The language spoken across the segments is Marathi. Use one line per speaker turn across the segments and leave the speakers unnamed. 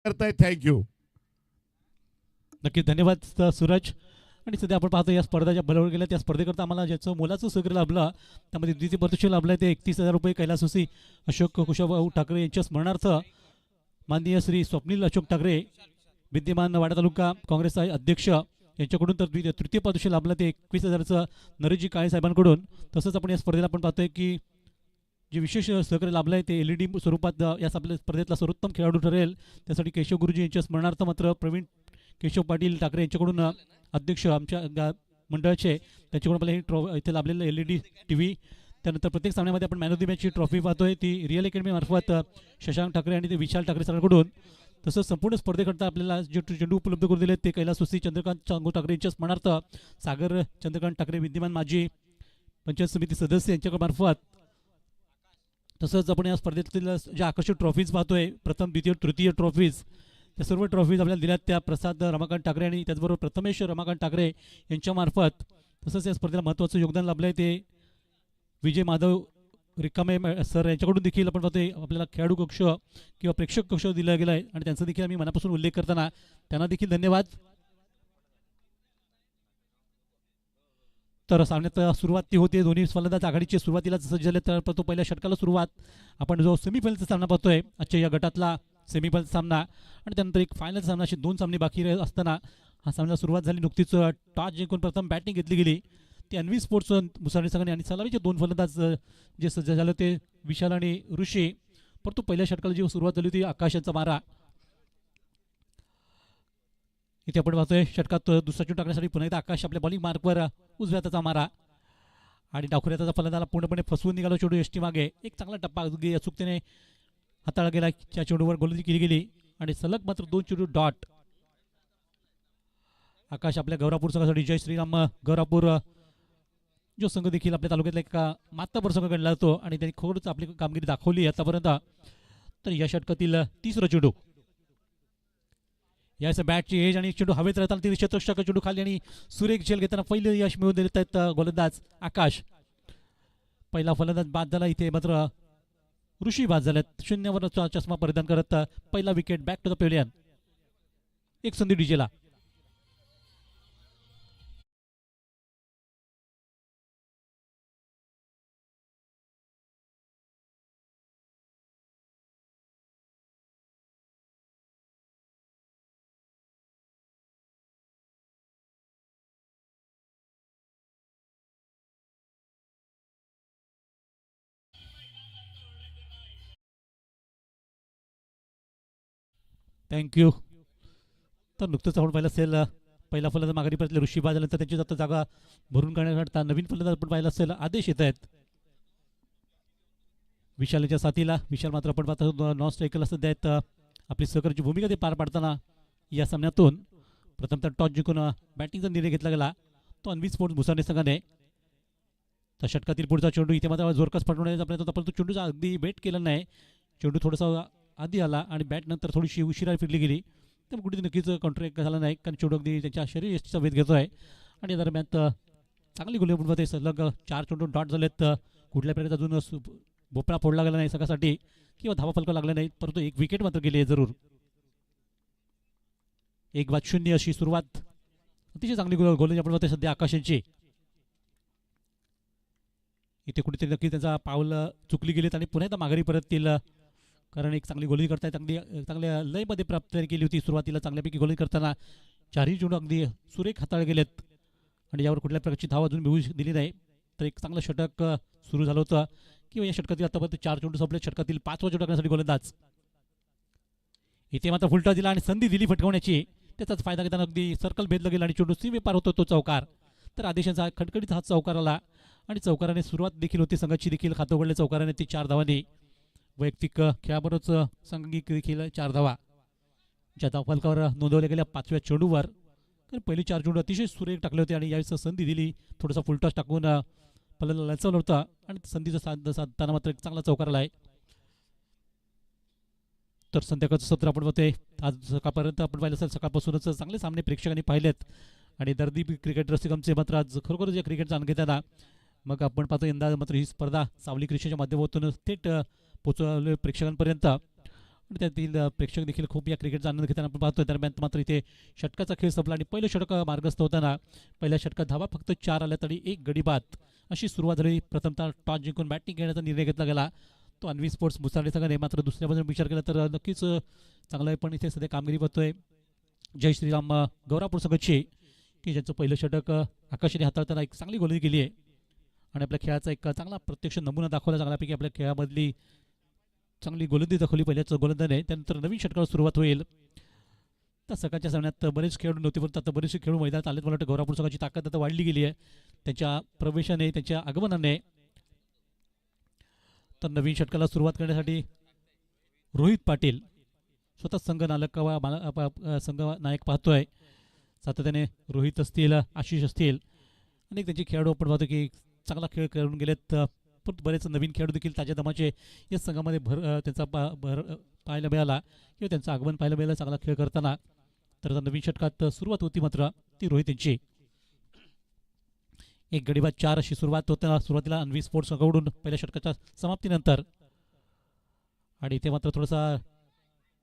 करताय. थँक्यू.
नक्की धन्यवाद सूरज. आणि सध्या आपण पाहतो या स्पर्धा ज्या बलवून गेल्या त्या स्पर्धेकरता आम्हाला ज्याचं मोलाचं सहकार्य लाभलं त्यामध्ये द्वितीय पारितोषिक लाभलं ते 31,000 रुपये कैलास हुसी अशोक कुशाभाऊ ठाकरे यांच्या स्मरणार्थ माननीय श्री स्वप्नील अशोक ठाकरे विद्यमान वाडा तालुका काँग्रेसचे अध्यक्ष यांच्याकडून तर तृतीय पारितोषिक लाभलं ते 21,000चं नरेशजी काळे साहेबांकडून. तसंच आपण या स्पर्धेला आपण पाहतोय की जे विशेष सहकार्य लाभलं आहे ते LED स्वरूपात या स्पर्धेतला सर्वोत्तम खेळाडू ठरेल त्यासाठी केशव गुरुजी यांच्या स्मरणार्थ मात्र प्रवीण केशव पाटील ठाकरे यांच्याकडून अध्यक्ष आमच्या मंडळाचे त्यांच्याकडून आपल्याला इथे लाभलेलं LED TV. त्यानंतर प्रत्येक सामन्यामध्ये आपण मॅन ऑफ द मॅचची ट्रॉफी पाहतोय ती रिअल अकॅडमी मार्फत शशांक ठाकरे आणि ते विशाल ठाकरे सरांकडून. तसंच संपूर्ण स्पर्धेकरता आपल्याला जे चेंडू उपलब्ध करून दिले ते कैलास हुसी चंद्रकांत चांगू ठाकरे यांच्या स्मरणार्थ सागर चंद्रकांत ठाकरे विद्यमान माजी पंचायत समिती सदस्य यांच्या मार्फत. तसंच आपण या स्पर्धेतील ज्या आकर्षक ट्रॉफीज पाहतोय प्रथम द्वितीय तृतीय ट्रॉफीज त्या सर्व ट्रॉफीज आपल्याला दिल्यात त्या प्रसाद रमाकांत ठाकरे आणि त्याचबरोबर प्रथमेश रमाकांत ठाकरे यांच्या मार्फत. तसंच या स्पर्धेला महत्त्वाचं योगदान लाभलं आहे ते विजय माधव रिकामे सर यांच्याकडून देखील आपण पाहतोय आपल्याला खेळाडू कक्ष किंवा प्रेक्षक कक्ष दिला गेला आहे आणि त्यांचा देखील आम्ही मनापासून उल्लेख करताना त्यांना देखील धन्यवाद. तर सामन्यात सुरुवात ती होते दोन्ही फलंदाज आघाडीची सुरुवातीला सज्ज झाले तर तो पहिल्या षटकाला सुरुवात आपण जो सेमीफायनलचा सामना पाहतोय आजच्या या गटातला सेमीफायनल सामना आणि त्यानंतर एक फायनल सामना असे 2 सामने बाकी असताना हा सामन्याला सुरुवात झाली. नुकतीच टॉस जिंकून प्रथम बॅटिंग घेतली गेली ती अन्वी स्पोर्ट्स मुसाडी संघाने आणि सलामीचे 2 फलंदाज जे सज्ज झाले ते विशाल आणि ऋषी. परंतु पहिल्या षटकाला जी सुरुवात झाली होती आकाश यांचा मारा इथे आपण पाहतोय षटकात दुसरा चेंडू टाकण्यासाठी पुन्हा एकदा आकाश आपल्या बॉलिंग मार्कवर उजव्या हाताचा मारा आणि डावखुऱ्या हाताचा फलंदाजाला पूर्णपणे फसवून निघाला चेंडू यष्टी मागे. एक चांगला टप्पा अगदी अचूकतेने हाताळला गेला त्या चेंडूवर गोलंदाजी केली गेली आणि सलग मात्र 2 चेंडू डॉट. आकाश आपल्या गौरापूर संघासाठी जय श्रीराम गौरापूर जो संघ देखील आपल्या तालुक्यातला एक मातबर संघ गणला जातो आणि त्यांनी खूपच आपली कामगिरी दाखवली आतापर्यंत. तर या षटकातील तिसरा चेंडू याच बॅटची एज आणि चेंडू हवेत राहताना 30 चेंडू खाली आणि सुरेख झेल घेताना पहिले यश मिळवून देत आहेत गोलंदाज आकाश. पहिला फलंदाज बाद झाला इथे मात्र ऋषी बाद झाल्यात 0वर चष्मा परिधान करत पहिला wicket back to the pavilion. एक संधी डीजेला. थँक्यू. तर नुकतंच आपण पाहिलं असेल पहिला फलंदाज माघारी परतले ऋषी बाद झाल्यानंतर त्यांची जाता जागा भरून काढण्याकरता नवीन फलंदाज आपण पाहिलं असेल आदेश येत आहेत विशालच्या साथीला. विशाल मात्र आपण पाहतो नॉन स्ट्रायकरला सध्या आहेत आपली सहकार्याची भूमिका ते पार पाडताना या सामन्यातून प्रथमतः टॉस जिंकून बॅटिंगचा निर्णय घेतला गेला तो अन्वी स्पोर्ट्स मुसाने संघाने. तर षटकातील पुढचा चेंडू इथे मात्र जोरकस पटवण्याचा प्रयत्न होता परंतु चेंडूचा अगदी बेट केला नाही. चेंडू थोडासा आधी आला आणि बॅट नंतर थोडीशी उशिरा फिरली गेली तर कुठे नक्कीच कॉन्ट्रॅक्ट झाला नाही कारण चेंडू अगदी त्यांच्या शरीर यष्टीचा वेध घेतो आहे. आणि या दरम्यान चांगली गोलंदाजी सलग 4 चेंडू डॉट झालेत. कुठल्या प्रकारे अजून भोपळा फोडला गेला नाही संघासाठी किंवा धावा फलक लागला नाही परंतु एक विकेट मात्र गेली आहे जरूर. 1-0 अशी सुरुवात अतिशय चांगली गोलंदाजी आपण पाहतोय सध्या आकाश यांची. इथे कुठेतरी नक्की त्यांचा पाऊल चुकली गेलीत आणि पुन्हा एकदा माघारी परततील कारण एक चांगली गोलंदाजी करतायत अगदी चांगल्या लयमध्ये प्राप्त केली होती सुरुवातीला चांगल्यापैकी गोलंदाजी करताना 4ही चेंडू अगदी सुरेख हाताळले गेलेत आणि यावर कुठल्या प्रकारची धाव अजून मिळू दिली नाही. तर एक चांगलं षटक सुरू झालं होतं किंवा या षटकातील आतापर्यंत 4 चेंडू संपले. षटकातील 5वा चेंडू टाकण्यासाठी गोलंदाज इथे मात्र फुलटा दिला आणि संधी दिली फटकावण्याची त्याचाच फायदा घेताना अगदी सर्कल भेदला गेला आणि चेंडू सीमे पार होतो तो चौकार. तर आदेशांचा खडखडीत हात चौकार आला आणि चौकाराने सुरुवात देखील होती संघाची देखील खातं उघडले चौकाराने ती 4 धावांनी. वैयक्तिक खेळाबरोबरच सांघिक देखील 4 धावा ज्या धावफलकावर नोंदवल्या गेल्या 5व्या चेंडूवर. तर पहिली 4 चेंडू अतिशय सुरेख टाकले होते आणि यावेळेस संधी दिली थोडासा फुलटॉस टाकून फलंदाज लचवलं होतं आणि संधीचा साधताना मात्र एक चांगला चौकार आला आहे. तर संध्याकाळचं सत्र आपण बघतोय आज सकाळपर्यंत आपण पाहिलं असेल सकाळपासूनच चांगले सामने प्रेक्षकांनी पाहिलेत आणि दर्दी क्रिकेट रसिकांचे मात्र आज खरोखरच या क्रिकेटचा आनंद घेताना मग आपण पाहतो यंदा मात्र ही स्पर्धा सावली क्रिकेटच्या माध्यमातून थेट पोहोचवले प्रेक्षकांपर्यंत. आणि त्यातील प्रेक्षक देखील खूप या क्रिकेटचा आनंद घेताना आपण पाहतोय. दरम्यान मात्र इथे षटकाचा खेळ संपला आणि पहिलं षटक मार्गस्थ होताना पहिल्या षटकात धावा फक्त 4 आल्या तरी एक गडी बाद अशी सुरुवात झाली. प्रथमतः टॉस जिंकून बॅटिंग घेण्याचा निर्णय घेतला गेला तो अन्वी स्पोर्ट्स मुसार्डे संघाने. मात्र दुसऱ्या बाजूने विचार केला तर नक्कीच चांगला आहे, पण इथे सध्या कामगिरी बघतोय जय श्रीराम गौरापूर संघाची, की ज्यांचं पहिलं षटक आकाशाने हाताळताना एक चांगली गोलंदाजी केली आहे आणि आपल्या खेळाचा एक चांगला प्रत्यक्ष नमुना दाखवला चांगल्यापैकी आपल्या खेळामधली चांगली गोलंदाजी दाखवली पहिल्याच गोलंदाजाने. त्यानंतर नवीन षटकाला सुरुवात होईल. तर सकाळच्या सामन्यात बरेच खेळाडू नव्हते, परंतु आता बरेचसे खेळाडू मैदानात आलेत. मला वाटतं गौरापूर संघाची ताकद आता वाढली गेली आहे त्यांच्या प्रवेशाने, त्यांच्या आगमनाने. तर नवीन षटकाला सुरुवात करण्यासाठी रोहित पाटील स्वतः संघ संघ नायक पाहतोय. सातत्याने रोहित असतील, आशिष असतील, अनेक त्यांचे खेळाडू आपण पाहतो की चांगला खेळ करून गेलेत. पण बरेच नवीन खेळाडू देखील ताज्या दमाचे या संघामध्ये त्यांचा भर पाहायला मिळाला किंवा त्यांचं आगमन पाहायला मिळालं चांगला खेळ करताना. तर नवीन षटकात सुरुवात होती मात्र ती रोहित यांची. एक गडी बाद 4 अशी सुरुवात होता सुरुवातीला अन्वी स्पोर्ट्स संघाकडून पहिल्या षटकाच्या समाप्तीनंतर. आणि इथे मात्र थोडासा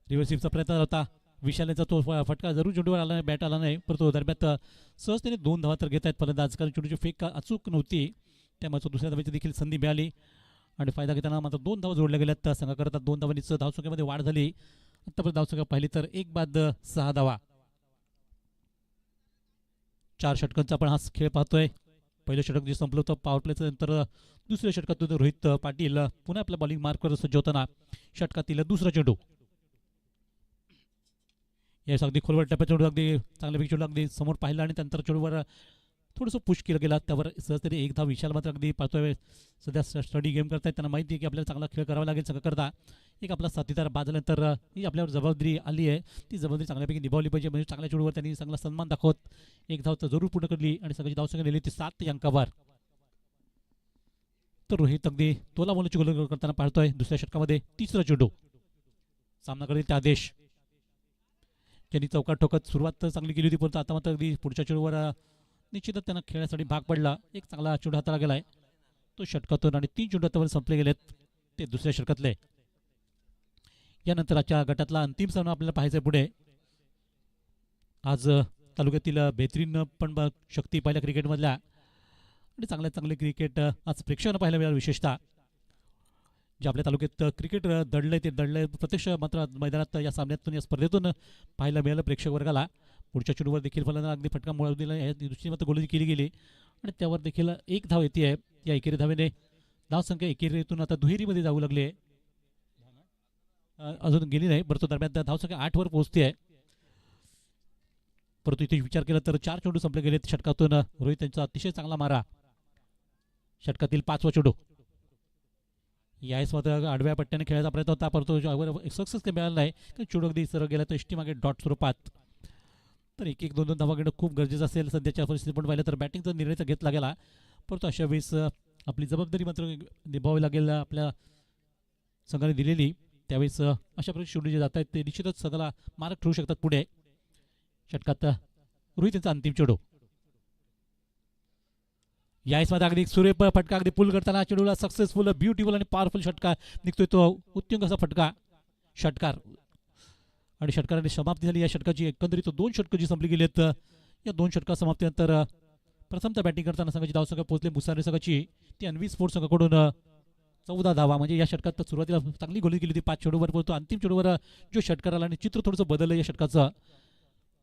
रिव्हर्सिव्हचा प्रयत्न होता. विशालेचा तो फटका जरूर चेंडूवर आला नाही, बॅट आला नाही, परंतु दरम्यान सहजतेने 2 धावा तर घेत आहेत फलंदाज, कारण चेंडूची फेक अचूक नव्हती. त्यामुळे दुसऱ्या धावेची देखील संधी मिळाली आणि फायदा घेताना मात्र 2 धावा जोडल्या गेल्यात संघाकरता. 2 धावांनीच धावसंख्येमध्ये वाढ झाली. आत्तापर्यंत धावसंख्या पाहिली तर 1 बाद 6 धावा. 4 षटकांचा आपण हा खेळ पाहतोय. पहिलं षटक जे संपलं होतं पॉवर प्लेचं, नंतर दुसऱ्या षटकातून रोहित पाटील पुन्हा आपल्या बॉलिंग मार्कवर सज्ज होताना षटकातील दुसरा चेंडू यावेळेस अगदी खोलवर टप्प्यात चेंडू अगदी चांगल्यापैकी चेंडू अगदी समोर पाहिला आणि त्यानंतर चेंडूवर थोडंसं पुश केलं गेला. त्यावर सहजतेने एक धाव विशाल मात्र अगदी पाहतोय सध्या स्टडी गेम करतायत. त्यांना माहिती आहे की आपल्याला चांगला खेळ करावा लागेल संघाकरता. एक आपला साथीदार बाद झाल्यानंतर ही आपल्यावर जबाबदारी आली आहे, ती जबाबदारी चांगल्यापैकी निभावली पाहिजे. म्हणजे चांगल्या चेंडूवर त्यांनी चांगला सन्मान दाखवत एक धाव तर जरूर पूर्ण करली आणि संघाची धावसंख्या नेली ती 7 अंकावर. तर रोहित अगदी तोला बोलाची गोल करताना पाहतोय. दुसऱ्या षटकामध्ये तिसरा चेंडू सामना करेल ते आदेश ज्यांनी चौकात ठोकत सुरुवात तर चांगली केली होती, परंतु आता मात्र अगदी पुढच्या चेंडूवर निश्चितच त्यांना खेळण्यासाठी भाग पडला. एक चांगला चेंडू हाताला गेलाय तो षटकातून आणि 3 चेंडू आतावर संपले गेलेत ते दुसऱ्या षटकातले. यानंतर आजच्या गटातला अंतिम सामना आपल्याला पाहायचा पुढे. आज तालुक्यातील बेहतरीन पण शक्ती पाहिल्या क्रिकेटमधल्या आणि चांगले क्रिकेट आज प्रेक्षकांना पाहायला मिळालं. विशेषतः जे आपल्या तालुक्यात क्रिकेट दडलंय ते दडलंय प्रत्यक्ष मात्र मैदानात या सामन्यातून या स्पर्धेतून पाहायला मिळालं प्रेक्षक वर्गाला. पुढच्या चेंडूवर देखील फलंदाज अगदी फटका मुळा दिला, या दृष्टीने मात्र गोलंदाजी केली गेली आणि त्यावर देखील एक धाव येते आहे. या एकेरी धावेने धावसंख्या एकेरीतून आता दुहेरीमध्ये जाऊ लागली आहे. अजून गेली नाही, परंतु दरम्यान धावसंख्या 8वर पोहोचते आहे. परंतु इथे विचार केला तर 4 चेंडू संपले गेलेत षटकातून. रोहित यांचा अतिशय चांगला मारा षटकातील 5वा चेंडू. यावेळेस मात्र आडव्या पट्ट्याने खेळायचा प्रयत्न होता, परंतु सक्सेस काही मिळाला नाही, कारण चेंडू अगदी सरळ गेला तर एसटी मागे डॉट स्वरूपात. तर 1-1, 2-2 धावा घेणं खूप गरजेचं असेल सध्याच्या परिस्थितीत. पण पाहिलं तर बॅटिंगचा निर्णय तर घेतला गेला, परंतु अशा वेळेस आपली जबाबदारी मात्र निभावावी लागेल आपल्या संघाने दिलेली. त्यावेळेस अशा प्रकारे चेंडू जे जात आहेत ते निश्चितच संघाला मार्क ठेवू शकतात पुढे. षटकात रोहित यांचा अंतिम चेंडू. यावेळेस मध्ये अगदी सूर्य फटका अगदी पुल करताना चेंडूला सक्सेसफुल ब्युटिफुल आणि पॉवरफुल षटका निघतोय तो उत्तुंग असा फटका षटकार. आणि षटकाराने समाप्ती झाली या षटकाची. एकंदरीत 2 षटकं जी संपली गेली आहेत. या 2 षटका समाप्तीनंतर प्रथमतः बॅटिंग करताना संघाची धावसंख्या पोहोचली मुसारे संघाची ती अन्वी स्पोर्ट्स संघाकडून 14 धावा. म्हणजे या षटकात सुरुवातीला चांगली गोलंदाजी केली होती 5 चेंडूवर, परंतु अंतिम चेंडूवर जो षटकार आला आणि चित्र थोडंसं बदललं या षटकाचं.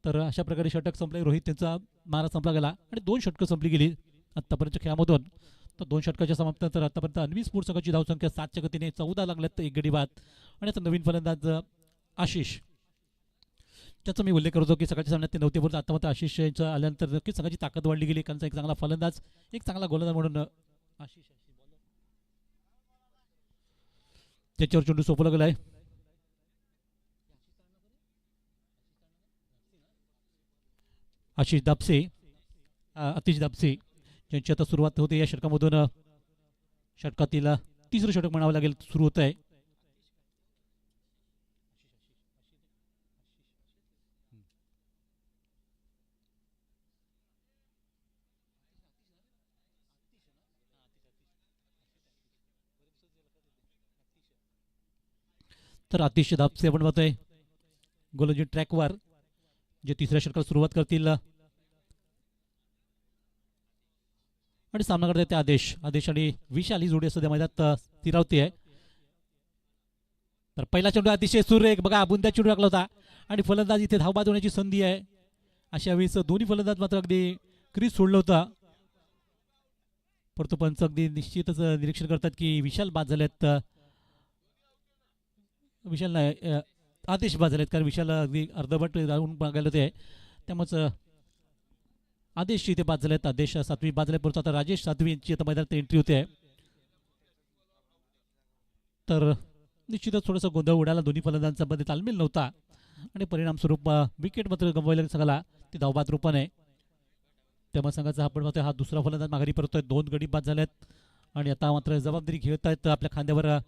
तर अशा प्रकारे षटक संपले, रोहित त्यांचा मारा संपला गेला आणि 2 षटकं संपली गेली आत्तापर्यंत खेळामधून. तर 2 षटकाच्या समाप्तीनंतर आतापर्यंत अन्वी स्पोर्ट्स संघाची धावसंख्या 7च्या गतीने 14 लागल्यात एक गडी बाद. आणि आता नवीन फलंदाज आशिष, त्याचा मी उल्लेख करतो की सकाळच्या सामन्यात ते नव्हते, परंतु आता मात्र आशिष यांचं आल्यानंतर नक्कीच संघाची ताकद वाढली गेली, कारण एक चांगला फलंदाज एक चांगला गोलंदाज म्हणून आशिष त्याच्यावर चेंडू सोपवला गेलाय. आशिष दाबसे, अतिश दाबसे ज्यांची आता सुरुवात होते या षटकामधून. षटकातील तिसरं षटक म्हणावं लागेल सुरू होत आहे. तर अतिशय दाबसे आपण पाहतोय गोलंदाजी ट्रॅकवर जे तिसऱ्या षटकाला सुरुवात करतील आणि सामना करते ते आदेश आदेश आणि विशाल ही जोडी सध्या मैदानात स्थिरावते आहे. तर पहिला चेंडू अतिशय सुरेख बघा बुंद्या चेंडू टाकला होता आणि फलंदाज इथे धावबाद होण्याची संधी आहे. अशा वेळेस दोन्ही फलंदाज मात्र अगदी क्रीज सोडलं होतं, परंतु पंच अगदी निश्चितच निरीक्षण करतात की विशाल बाद झालेत. विशाल नाही आदेश बाद झालेत, कारण विशाल अगदी अर्धवट जाऊन बघायला होते त्यामुळेच आदेश इथे बाद झालेत. आदेश सातवी बाद झाले, परंतु आता राजेश सातवी यांची आता मैदानात एंट्री होते. तर निश्चितच थोडंसं गोंधळ उडाला, दोन्ही फलंदाजांचा मध्ये तालमेल नव्हता आणि परिणामस्वरूप विकेट मात्र गमवायला संघाला ती धावबाद रूपाने. त्यामुळे संघाचा आपण पाहतोय हा दुसरा फलंदाज माघारी परतोय, 2 गडी बाद झाल्यात आणि आता मात्र जबाबदारी घेत आहेत आपल्या खांद्यावर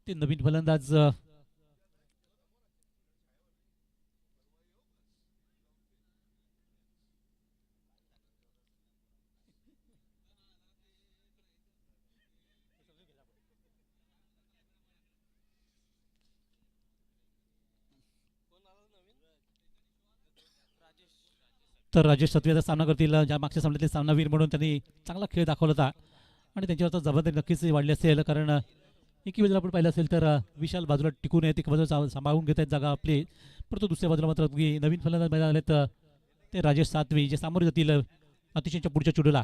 ते नवीन फलंदाज तर राजेश सत्वेचा सामना करतील, ज्या मागच्या सामन्यातले सामनावीर म्हणून त्यांनी चांगला खेळ दाखवला होता आणि त्यांच्यावर आता जबाबदारी नक्कीच वाढली असेल, कारण एकी बाजूला आपण पाहिलं असेल तर विशाल बाजूला टिकून आहेत, एका बाजूला सांभाळून घेत आहेत जागा आपली, परंतु दुसऱ्या बाजूला मात्र नवीन फलंदाज मैदान आलेत ते राजेश सातवी, जे सामोरे जातील अतिशयच्या पुढच्या चेंडूला.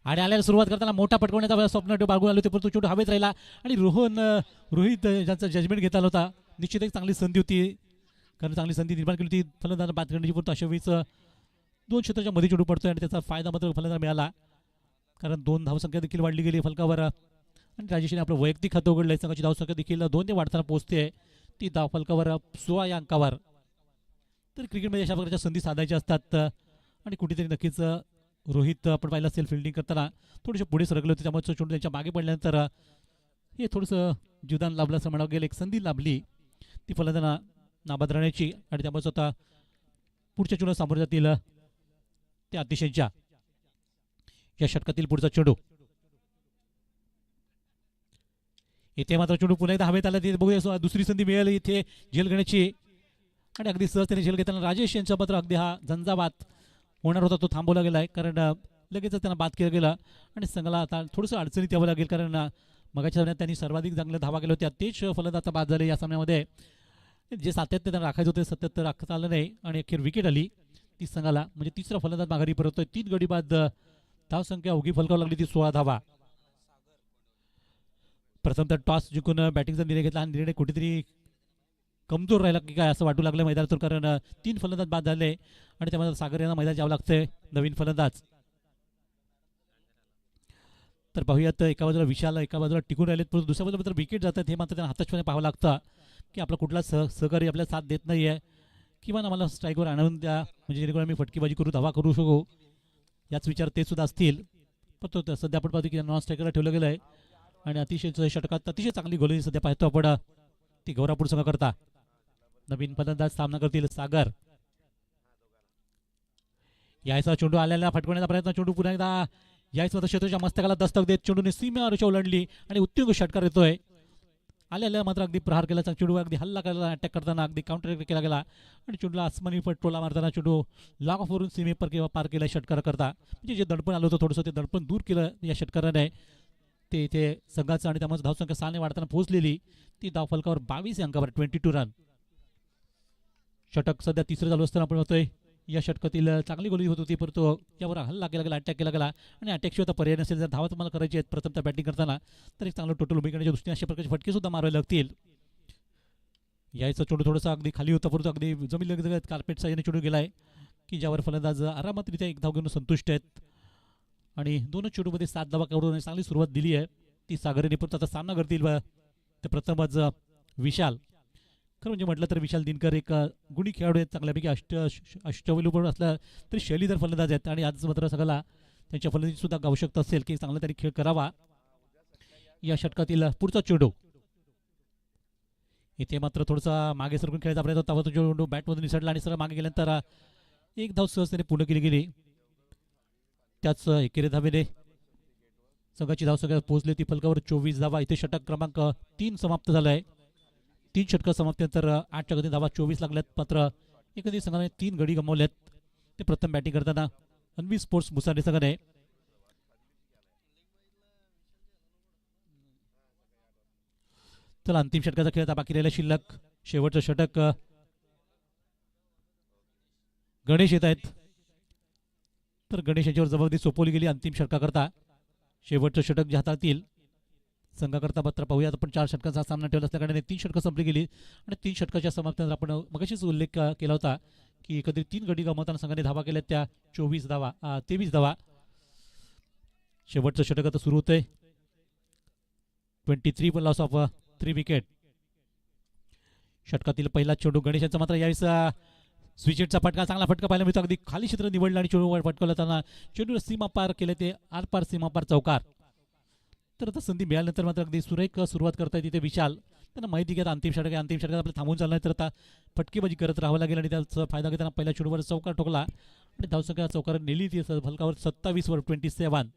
आणि आल्याला सुरुवात करताना मोठा पटकवण्याचा स्वप्न बाळगून आले होते, परंतु चेंडू हवेत राहिला आणि रोहित ज्यांचा जजमेंट घेत आला होता, निश्चित एक चांगली संधी होती, कारण चांगली संधी निर्माण केली होती फलंदाजांना बाद करण्याची, परंतु अशा वेळीच 2 क्षेत्राच्या मध्ये चेंडू पडतोय आणि त्याचा फायदा मात्र फलंदाजांना मिळाला, कारण 2 धावसंख्या देखील वाढली गेली फलकावर आणि राजेशने आपलं वैयक्तिक खातं उघडलंय. संघाची धावसंख्या देखील 2 ने वाढताना पोहोचते, ती धाव फलकावर 16 या अंकावर. तर क्रिकेटमध्ये अशा प्रकारच्या संधी साधायच्या असतात आणि कुठेतरी नक्कीच रोहित आपण पाहिलं असेल फिल्डिंग करताना थोडेसे पुढे सरकले होते, त्यामुळे चेंडू त्यांच्या मागे पडल्यानंतर हे थोडंसं जीवदान लाभलं असं म्हणावं गेलं, एक संधी लाभली ती फलंदाजांना नाबाद राहण्याची आणि त्यामुळे स्वतः पुढच्या चेंडू सामोरे जातील त्या अतिशयच्या. या षटकातील पुढचा चेंडू इथे मात्र चेंडू पुन्हा एकदा हवेत आला, तिथे बघूया दुसरी संधी मिळाली इथे झेल घेण्याची आणि अगदी सहज त्याने झेल घेताना राजेश यांचा मात्र अगदी हा झंझावात होणार होता तो थांबवला गेलाय, कारण लगेचच त्यांना बाद केलं गेलं आणि संघाला आता थोडंसं अडचणीत यावं लागेल, कारण मगाच्या सामन्यात त्यांनी सर्वाधिक चांगल्या धावा केल्या होत्या, तेच फलंदाज आता बाद झाले या सामन्यामध्ये. जे 77 त्यांना राखायचं होते 77 राखता आलं नाही आणि अखेर विकेट आली ती संघाला, म्हणजे तिसरा फलंदाज माघारी परतोय. 3 गडी बाद धावसंख्या उगी फलकावर लागली ती 16 धावा. प्रथम तर टॉस जिंकून बॅटिंगचा निर्णय घेतला आणि निर्णय कुठेतरी कमजोर राहिला की काय असं वाटू लागलं मैदानातून, कारण 3 फलंदाज बाद झाले आणि त्यामध्ये सागर यांना मैदानात यावं लागतंय नवीन फलंदाज. तर पाहूयात एका बाजूला विशाल एका बाजूला टिकून राहिलेत, परंतु दुसऱ्या बाजूला मात्र विकेट जातात, हे मात्र त्यांना हाताशपणे पाहावं लागतं की आपला कुठला सहकारी आपल्याला साथ देत नाही आहे, किंवा आम्हाला स्ट्राईकवर आणून द्या म्हणजे जेणेकरून आम्ही फटकेबाजी करू धावा करू शकू, याच विचार ते सुद्धा असतील. पण तो सध्या आपण पाहतो की नॉन स्ट्रायकरला ठेवलं गेलं आहे आणि अतिशय षटकात अतिशय चांगली गोलंदाजी सध्या पाहतो आपण ती गौरापूर संघ करता. नवीन फलंदाज सामना करतील सागर. यायचा चेंडू आलेला फटकवण्याचा प्रयत्न, चेंडू पुन्हा एकदा यायच मात्र क्षेत्राच्या मस्तकाला दस्तक देत चेंडूने सीमेवर ओलांडली आणि उत्तुंग षटकार येतोय. आलेल्या मात्र अगदी प्रहार केला, चेंडू अगदी हल्ला केला, अटॅक करताना अगदी काउंटर केला गेला आणि चेंडूला आसमानी पटोला मारताना चेंडू लॉग ऑफ वरून सीमेपर किंवा पार केला षटकार करता, म्हणजे जे दडपण आलं होतं थोडंसं ते दडपण दूर केलं या षटकाराने. ते इथे संघाचं आणि त्यामुळे धावसंख्या 6 ने वाढताना पोहोचलेली ती धाव फलकावर 22 अंकावर 22 रन. षटक सध्या तिसरं चालू असताना आपण बघतोय या षटकातील चांगली गोली होत होती, परंतु यावर हल्ला केला गेला, अटॅक केला गेला आणि अटॅकशिवाय आता पर्याय नसेल. जर धावा तुम्हाला करायची आहेत प्रथमतः बॅटिंग करताना तर एक चांगलं टोटल उभी करण्याच्या दृष्टीने अशा प्रकारचे फटके सुद्धा मारावे लागतील. यायचं चेंडू थोडंसं अगदी खाली होता, परंतु अगदी जमीन लगेच कार्पेटचा याने चेंडू गेलाय की ज्यावर फलंदाज आरामातरित्या एक धाव घेऊन संतुष्ट आहेत आणि 2 चेंडूमध्ये 7 धावा करून चांगली सुरुवात दिली आहे ती सागरने. परंतु आता सामना करतील तर प्रथमच विशाल. खरं म्हणजे म्हटलं तर विशाल दिनकर एक गुणी खेळाडू आहेत, चांगल्यापैकी अष्टवैलू असल्या तरी शैलीधर फलंदाज आहेत आणि आज मात्र सगळ्याला त्यांच्या फलंदाजी सुद्धा आवश्यकता असेल की चांगला तरी खेळ करावा. या षटकातील पुढचा चेंडू इथे मात्र थोडासा मागे सरकून खेळायचा प्रयत्न होता, तो चेंडू बॅटमधून निसटला आणि सरळ मागे गेल्यानंतर एक धाव सहज त्याने पूर्ण केली गेली. त्याच एकेरी धावेने संघाची धावसंख्या पोहोचली ती फलकावर 24 धावा. इथे षटक क्रमांक 3 समाप्त झाला आहे. 3 षटकं समाप्तीनंतर 8 च्या गती धावा 24 लागल्यात. मात्र एकंदरीत संघाने 3 गडी गमावल्यात. ते प्रथम बॅटिंग करताना अन्वी स्पोर्ट्स मुसाडी संघाने चला अंतिम षटकाचा खेळ आता बाकी राहिला शिल्लक. शेवटचं षटक गणेश येत आहेत. तर गणेश यांच्यावर जबाबदारी सोपवली गेली अंतिम षटकाकरता. शेवटचं षटक जे हाताळतील संघाकरता. मात्र पाहूयात आपण 4 षटकांचा सामना ठेवला असल्याकारणे 3 षटकं संपली गेली आणि 3 षटकाच्या समाप्तीनंतर आपण मगाशीच उल्लेख केला होता की एकंदरीत 3 गडी गमावताना संघाने धावा केल्या त्या 23 धावा 23 धावा. शेवटचं षटक आता सुरू होतंय. 23 पण लॉस ऑफ 3 विकेट. षटकातील पहिला चेंडू गणेशांचा मात्र यावेळेस स्विचेटचा फटका चांगला फटका पाहायला मिळतो. अगदी खाली क्षेत्र निवडलं आणि चेंडू फटकवला त्यांना चेंडू सीमा पार केले ते आर पार सीमा पार चौकार. तर आता संधी मिळाल्यानंतर मात्र अगदी सुरेख सुरुवात करतायत तिथे विशाल. त्यांना माहिती घेत अंतिम षटकात आपलं थांबून चाललं तर आता फटकेबाजी करत राहावं लागेल आणि त्याचा फायदा घेताना पहिल्या चेंडूवर चौकार ठोकला आणि धावसंख्या चौकार नेली ती फलकावर 27 वर 27.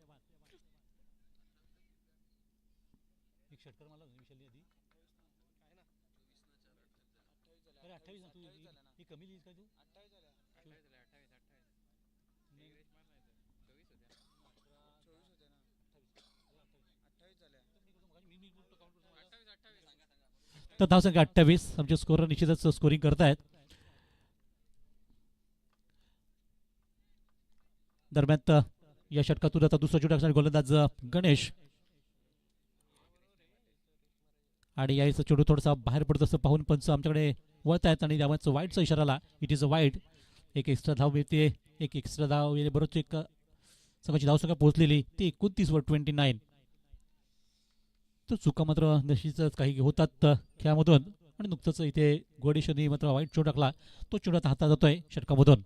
तर धावसंख्या 28. आमचे स्कोरर निश्चितच स्कोरिंग करतायत. दरम्यान या षटकातून आता दुसरा चेंडू टाकणारे गोलंदाज गणेश आणि याचा चेंडू थोडासा बाहेर पडत असं पाहून पंच आमच्याकडे वळत आहेत आणि त्यामुळे वाईटचा इशारा आला. इट इज अ वाईट. एक एक्स्ट्रा धाव मिळते. एक एक्स्ट्रा धाव बरोबर एक संघाची धावसंख्या पोहोचलेली ती 29 वर 29. तर चुका मात्र नशीच काही होतात खेळामधून आणि नुकतंच इथे गोडेशनी मात्र वाईट चेंडू टाकला. तो चेंडू आता हातात जातोय षटकामधून.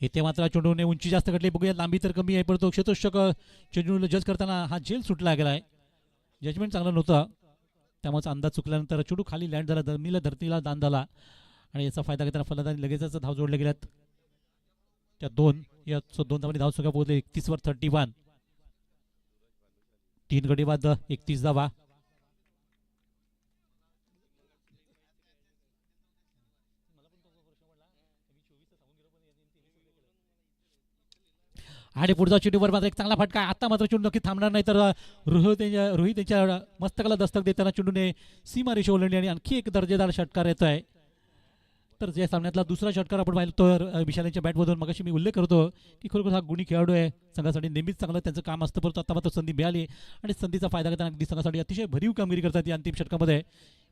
इथे मात्र चेंडूने उंची जास्त घडली. बघूया लांबी तर कमी आहे परंतु क्षेत्ररक्षक चेंडूला जज करताना हा झेल सुटला गेलाय. जजमेंट चांगलं नव्हतं त्यामुळे अंदाज चुकल्यानंतर चेंडू खाली लँड झाला. जमिनीला धरतीला दान झाला आणि याचा फायदा घेताना फलंदाजी लगेचच धाव जोडल्या गेल्यात. त्या 2 धावांनी धावसंख्या पोहोचली 31 वर 31. 3 गडी बाद 31 धावा. आणि पुढचा चेंडूवर मात्र एक चांगला फटका. आता मात्र चेंडू नक्की थांबणार नाही तर रोहित त्यांच्या मस्तकाला दस्तक देताना चेंडूने सीमा रेषा ओलांडली आणि आणखी एक दर्जेदार षटकार येतोय. तर या सामन्यातला दुसरा षटकार आपण पाहिलं तर विशालांच्या बॅटमधून. मगाशी मी उल्लेख करतो की खरोखर हा गुणी खेळाडू आहे. संघासाठी नेहमीच चांगलं त्यांचं काम असतं परंतु आता मात्र संधी मिळाली आणि संधीचा फायदा घेताना अगदी संघासाठी अतिशय भरीव कामगिरी करतात. या अंतिम षटकामध्ये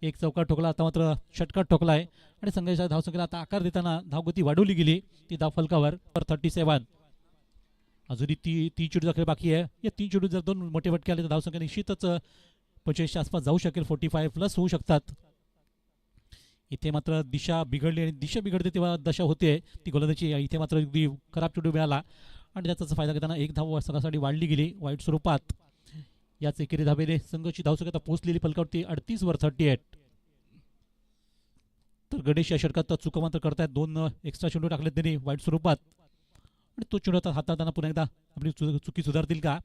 एक चौकार ठोकला. आता मात्र षटकार ठोकला आहे आणि संघाच्या धावसंख्येला आता आकार देताना धावगती वाढवली गेली. ती धाव फलकावर 37. अजूनही तीन चेंडूचा खेळ बाकी आहे. या 3 चेंडू जर 2 मोठे फटके आले तर धावसंख्या निश्चितच 45च्या आसपास जाऊ शकेल. 45 प्लस होऊ शकतात. इथे मात्र दिशा बिघडली आणि दिशा बिघडते तेव्हा दशा होते ती गोलंदाजी. इथे मात्र अगदी खराब चेंडू मिळाला आणि त्याचा फायदा घेताना एक धाव संघासाठी वाढली गेली वाईट स्वरूपात. याच एकेरी धावेने संघाची धावसंख्या आता पोहोचलेली फलकावरती 38 वर 38. तर गणेश या षटकात चुका मात्र करतायत. 2 एक्स्ट्रा चेंडू टाकले त्यांनी वाईट स्वरूपात आणि तो चेंडू आता हाताळताना पुन्हा एकदा आपली चुकी सुधारतील का.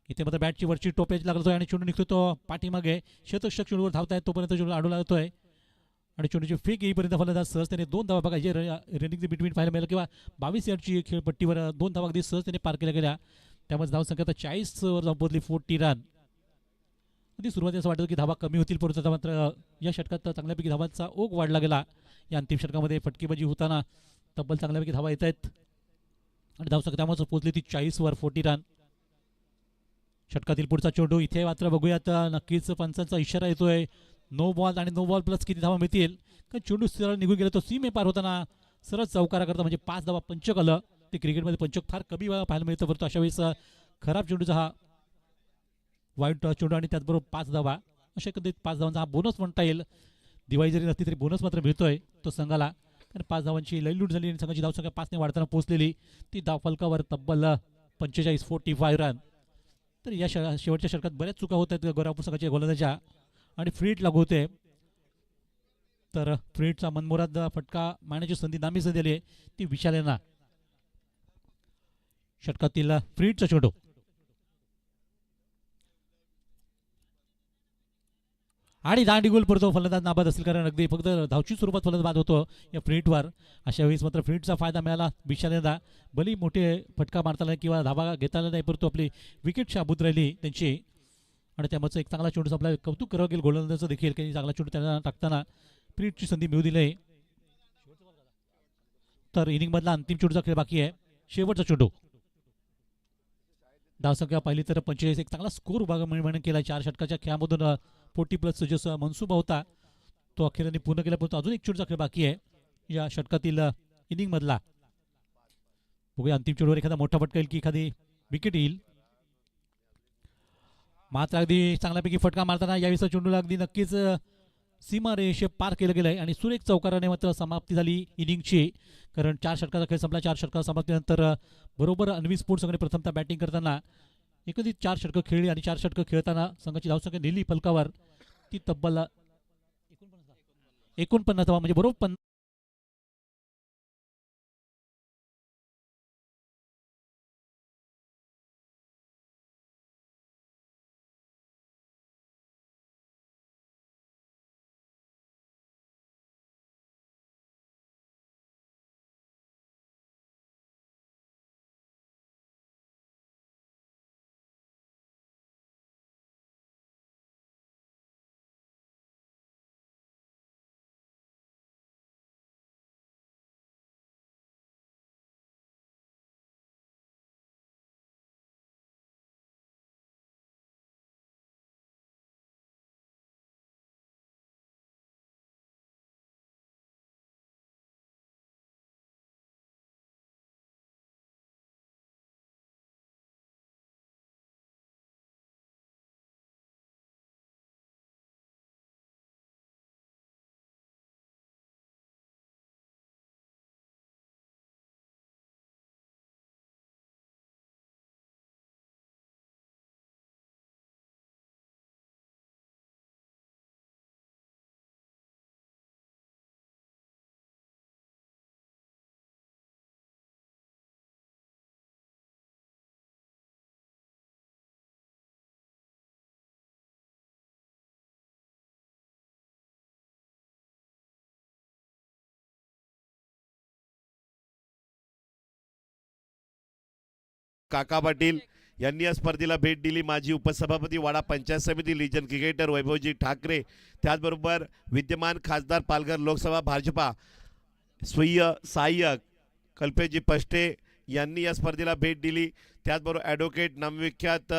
इथे मात्र बॅटची वरची टोपेज लागतोय आणि चेंडू निघतोय तो पाठीमागे. क्षेत्ररक्षक चेंडूवर धावतायत तोपर्यंत चेंडू आडू लागतोय आणि चेंडूची फेक येईपर्यंत फलंदाज सहज त्याने 2 धावा बघा जे रनिंग बिटवीन पाहायला मिळालं किंवा 22 यार्डची खेळपट्टीवर 2 धावा अगदी सहज त्याने पार केल्या गेल्या. त्यामुळे धावसंख्या आता 40 वर जाऊन पोहोचली 40 रन. अगदी सुरुवातीला असं वाटतं की धावा कमी होतील परंतु मात्र या षटकात चांगल्यापैकी धावांचा ओघ वाढला गेला. या अंतिम षटकामध्ये फटकेबाजी होताना तब्बल चांगल्यापैकी धावा येत आहेत आणि धावसंख्या त्यामुळे पोहोचली ती 40 वर 40 रन. षटकातील पुढचा चेंडू इथे मात्र बघूयात नक्कीच पंचांचा इशारा येतोय. नो बॉल आणि नो बॉल प्लस किती धावा मिळतील कारण चेंडू सरळ निघून गेला. तो सीमे पार होताना सरळ चौकारा करता म्हणजे 5 धावा पंचक आलं. ते क्रिकेटमध्ये पंचक फार कमी वेळा पाहायला मिळतं परंतु अशा वेळेस खराब चेंडूचा हा वाईट चेंडू आणि त्याचबरोबर 5 धावा अशा कधी 5 धावांचा हा बोनस म्हणता येईल. दिवाळी जरी नसली तरी बोनस मात्र मिळतोय तो संघाला कारण 5 धावांची लईलूट झाली आणि संघाची धावसंख्या 5 ने वाढताना पोहोचलेली ती धाव फलकावर तब्बल 45 45 रन. तर या शेवटच्या षटकात बऱ्याच चुका होत आहेत गोरापूर संघाच्या गोलंदाजा आणि फ्रीट लागू होते. तर फ्रीटचा मनमोराद फटका मारण्याची संधी नामीच दिली ती विशाल यांना. षटकातील फ्रीटचा चेंडू आणि दांडी गोल पडतो. फलंदाज नाबाद असेल कारण अगदी फक्त धावची स्वरूपात फलंदाज होतो या फ्लिंटवर. अशा वेळेस मात्र फ्लिंटचा फायदा मिळाला बिशानेला. भली मोठे फटका मारता नाही किंवा धावा घेता नाही, परंतु आपली विकेट शाबूत राहिली त्यांची. आणि त्यामुळे एक चांगला चेंडू आपल्याला कौतुक करावं लागेल गोलंदाजाचं देखील, काही चांगला चेंडू त्यांना टाकताना फ्लिंटची संधी मिळू दिली. तर इनिंगमधला अंतिम चेंडूचा खेळ बाकी आहे, शेवटचा चेंडू. धावसंख्या पाहिली तर 45, एक चांगला स्कोर उभा केला 4 षटकाच्या खेळामधून. 40+ जो मनसुबा होता तो अखेराने पूर्ण केला, परंतु अजून एक चेंडूचा खेळ बाकी आहे या षटकातील इनिंग मधला. बघूया अंतिम चेंडूवर एखादा मोठा फटका येईल की एखादी विकेट येईल. मात्र अगदी चांगल्यापैकी फटका मारताना यावेळेस चेंडूला अगदी नक्कीच सीमा रेषे पार केलं गेलं आहे आणि सुरेख चौकाराने मात्र समाप्ती झाली इनिंगची. कारण 4 षटकाचा खेळ संपला. 4 षटका समाप्तीनंतर बरोबर अन्वी स्पोर्ट्स संघाने प्रथमतः बॅटिंग करताना एकंदरीत 4 षटकं खेळली आणि 4 षटकं खेळताना संघाची धावसंख्या नेली फलकावर ती तब्बल 49 धावा, म्हणजे बरोबर
काका पाटील यांनी या स्पर्धेला भेट दिली. माजी उपसभापती वाडा पंचायत समिती लिजन क्रिकेटर वैभवजी ठाकरे, त्याचबरोबर विद्यमान खासदार पालघर लोकसभा भाजपा स्वीय सहाय्यक कल्पेशजी पष्टे यांनी या स्पर्धेला भेट दिली. त्याचबरोबर ॲडव्होकेट नामविख्यात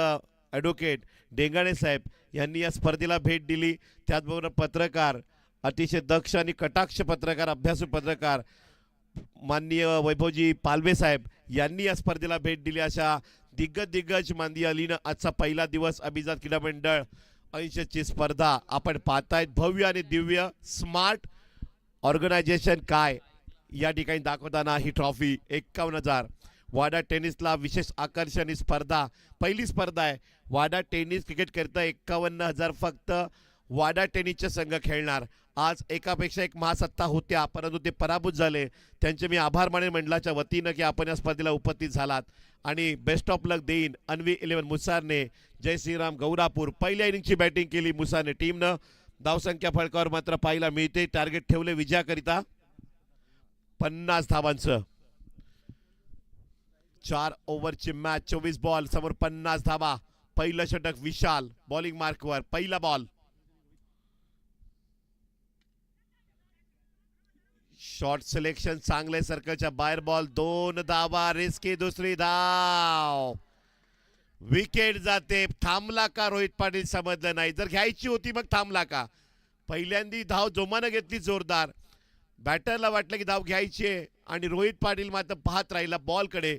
ॲडव्होकेट डेंगाणे साहेब यांनी या स्पर्धेला भेट दिली. त्याचबरोबर पत्रकार, अतिशय दक्ष आणि कटाक्ष पत्रकार, अभ्यासू पत्रकार माननीय वैभवजी पालवे साहेब यांनी या स्पर्धेला भेट दिली. अशा दिग्गज माननीय अलीनं आजचा पहिला दिवस अभिजात क्रीडा मंडळ 80ची स्पर्धा आपण पाहतायत. भव्य आणि दिव्य स्मार्ट ऑर्गनायझेशन काय या ठिकाणी दाखवताना ही ट्रॉफी 51,000. वाडा टेनिसला विशेष आकर्षण ही स्पर्धा पहिली स्पर्धा आहे. वाडा टेनिस क्रिकेट करता 51,000 फक्त वाडा टेनिसचे संघ खेळणार. आज एकापेक्षा एक महासत्ता होत्या, परंतु ते पराभूत झाले. त्यांचे मी आभार मानेन मंडळाच्या वतीनं की आपण या स्पर्धेला उपस्थित झालात. आणि बेस्ट ऑफ लक देईन अन्वी 11 मुसारने. जय श्रीराम गौरापूर पहिल्या इनिंगची बॅटिंग केली मुसारने टीमनं. धावसंख्या फळकावर मात्र पाहायला मिळते. टार्गेट ठेवले विजयाकरिता 50 धावांचं. 4 ओव्हरची मॅच, 24 बॉल, समोर 50 धावा. पहिलं षटक विशाल बॉलिंग मार्कवर. पहिला बॉल, शॉर्ट सिलेक्शन चांगले, सर्कलच्या बाहेर बॉल, 2 धावा, रिस्की दुसरी धाव, विकेट जाते. थांबला का रोहित पाटील समजलं नाही. जर घ्यायची होती मग थांबला का. पहिल्यांदी धाव जोमानं घेतली जोरदार. बॅटरला वाटलं की धाव घ्यायची आहे आणि रोहित पाटील मात्र पाहत राहिला बॉलकडे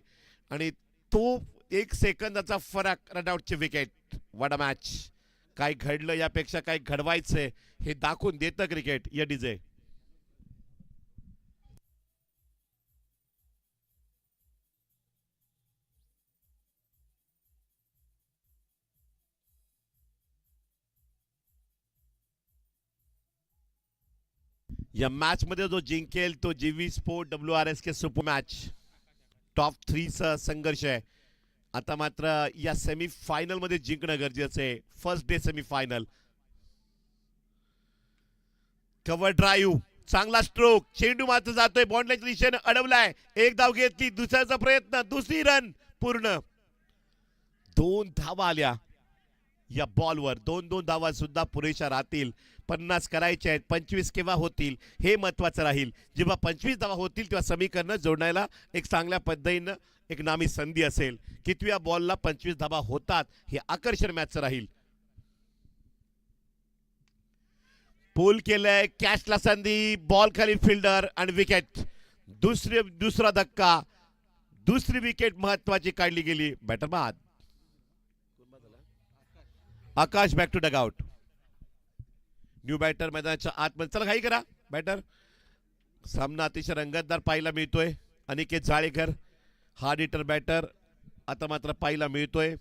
आणि तो 1 सेकंदाचा फरक, रनआउटची विकेट. वडा मॅच. काय घडलं यापेक्षा काय घडवायचंय हे दाखवून देतं क्रिकेट. या डीजे या मॅच मध्ये जो जिंकेल तो जीवी स्पोर्ट WRS के सुपर मॅच टॉप 3चा संघर्ष आहे. आता मात्र या सेमीफायनल मध्ये जिंकणं गरजेचं आहे. First day semifinal. Cover drive, चांगला स्ट्रोक, चेंडू मात्र जातोय बॉन्डलाईनच्या दिशेने, अडवलाय, एक धाव घेतली, दुसऱ्याचा प्रयत्न, दुसरी रन पूर्ण. 2 धावा आल्या या बॉलवर. 2 धावा सुद्धा पुरेशा राहतील. 50 करायचे आहेत. 25 केव्हा होतील हे महत्वाचं राहील. जेव्हा 25 धावा होतील तेव्हा समीकरण जोडण्याला एक चांगल्या पद्धतीनं एक नामी संधी असेल. कितव्या बॉलला 25 धावा होतात हे आकर्षण मॅचचं राहील. पूल केलंय, कॅचला संधी, बॉल खाली फिल्डर आणि विकेट. दुसरा धक्का, दुसरी विकेट महत्वाची काढली गेली. बॅटर बाद. Akash back to dugout. New batter मैदानाच्या आतमध्ये. चला घाई करा बॅटर. सामना अतिशय रंगतदार पाहायला मिळतोय. अनिकेत जाळेकर हार्ड हिटर बॅटर आता मात्र पाहायला मिळतोय.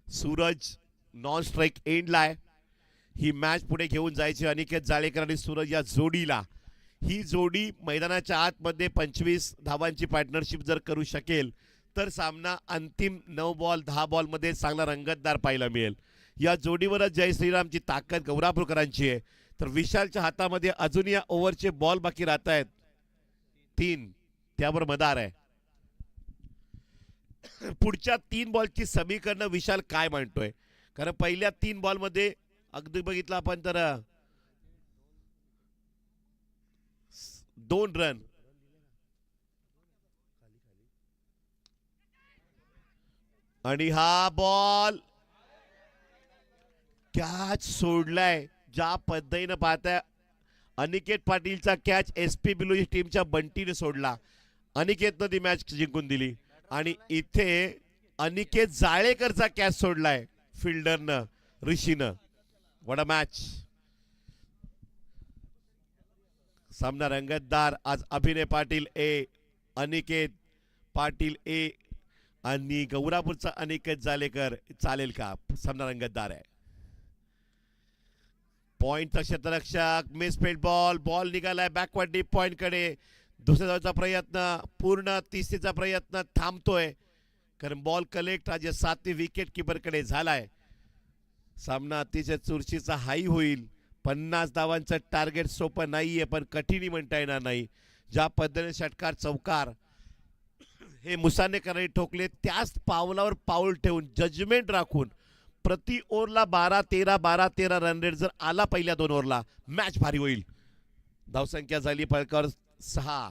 सूरज नॉन स्ट्राईक एंडला आहे. ही मॅच पुढे घेऊन जायची अनिकेत जाळेकर आणि सूरज या जोडीला. ही जोडी मैदानाच्या आतमध्ये 25 धावांची पार्टनरशिप जर करू शकेल तर सामना अंतिम 9 बॉल 10 बॉलमध्ये चांगला रंगतदार पाहायला मिळेल. या जोडीवरच जय श्रीरामची ताकद गौरापूरकरांची आहे. तर विशालच्या हातामध्ये अजून या ओव्हरचे बॉल बाकी राहत आहेत 3. त्यावर मदार आहे. पुढच्या 3 बॉलची समीकरणं विशाल काय म्हणतोय, कारण पहिल्या 3 बॉलमध्ये अगदी बघितलं आपण तर 2 रन. आणि हा बॉल कॅच सोडलाय. ज्या पद्धतीनं पाहताय अनिकेत पाटीलचा कॅच SP बिलोची टीमच्या बंटीने सोडला. अनिकेतनं ती मॅच जिंकून दिली. आणि इथे अनिकेत जाळेकरचा कॅच सोडलाय फिल्डरनं, ऋषीनं. What a match. सामना रंगतदार. आज अभिनय पाटील ए, अनिकेत पाटील ए आणि गौरापूरचा अनिकेत जालेकर. चालेल का? सामना रंगतदार आहे. पॉइंटचा क्षेत्ररक्षक मिसफील्ड बॉल. बॉल निघालाय बॅकवर्ड डीप पॉइंट कडे. दुसऱ्या धावचा प्रयत्न पूर्ण. तिसरीचा प्रयत्न थांबतोय कारण बॉल कलेक्ट आज 7वी विकेट किपर कडे झालाय. सामना अतिशय चुरशीचा हाई होईल. 50 धावांचं टार्गेट सोपं नाहीये पण कठीणही म्हणता येणार नाही. ज्या पद्धतीने षटकार चौकार हे मुसानेकरांनी ठोकले त्याच पावलावर पाऊल ठेवून जजमेंट राखून प्रति ओव्हरला 12-13 रन रेट जर आला पहिल्या 2 ओव्हरला मॅच भारी होईल. धावसंख्या झाली फलकावर 6.